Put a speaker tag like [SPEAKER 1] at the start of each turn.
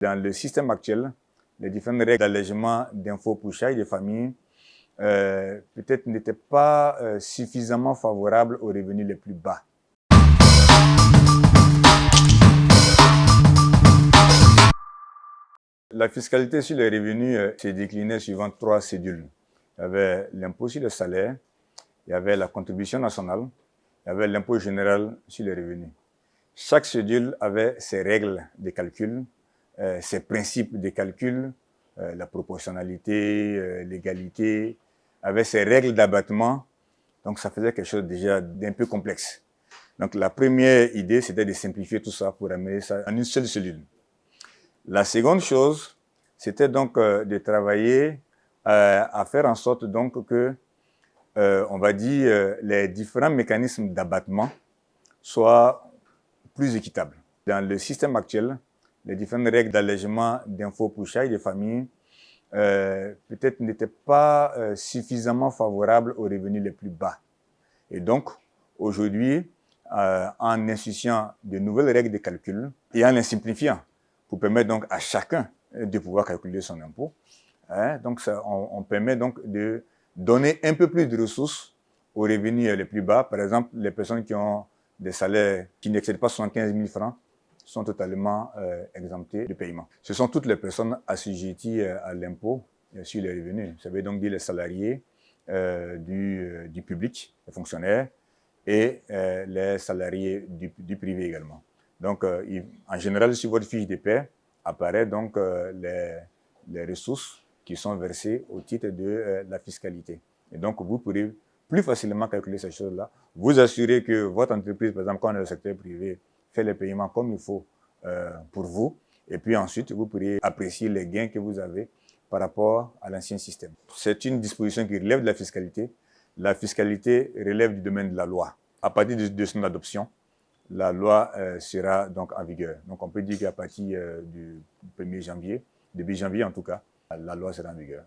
[SPEAKER 1] Dans le système actuel, les différentes règles d'allègement d'impôts pour chaque des familles peut-être n'étaient pas suffisamment favorables aux revenus les plus bas. La fiscalité sur les revenus se déclinait suivant 3 cédules. Il y avait l'impôt sur le salaire, il y avait la contribution nationale, il y avait l'impôt général sur les revenus. Chaque cédule avait ses règles de calcul, ses principes de calcul, la proportionnalité, l'égalité, avait ses règles d'abattement. Donc ça faisait quelque chose déjà d'un peu complexe. Donc la première idée, c'était de simplifier tout ça pour amener ça en une seule cellule. La seconde chose, c'était donc de travailler à faire en sorte donc que, on va dire, les différents mécanismes d'abattement soient plus équitables. Dans le système actuel, les différentes règles d'allègement d'impôts pour chaque des familles peut-être n'étaient pas suffisamment favorables aux revenus les plus bas. Et donc, aujourd'hui, en instituant de nouvelles règles de calcul et en les simplifiant, pour permettre donc à chacun de pouvoir calculer son impôt. Donc, on permet donc de donner un peu plus de ressources aux revenus les plus bas. Par exemple, les personnes qui ont des salaires qui n'excèdent pas 75 000 francs sont totalement exemptées de paiement. Ce sont toutes les personnes assujetties à l'impôt sur les revenus. Ça veut donc dire les salariés du public, les fonctionnaires, et les salariés du privé également. Donc, en général, sur votre fiche de paie, apparaît donc les ressources qui sont versées au titre de la fiscalité. Et donc, vous pourrez plus facilement calculer ces choses-là. Vous assurez que votre entreprise, par exemple, quand on est dans le secteur privé, fait les paiements comme il faut pour vous. Et puis ensuite, vous pourrez apprécier les gains que vous avez par rapport à l'ancien système. C'est une disposition qui relève de la fiscalité. La fiscalité relève du domaine de la loi. À partir de son adoption, la loi sera donc en vigueur. Donc on peut dire qu'à partir du 1er janvier, début janvier en tout cas, la loi sera en vigueur.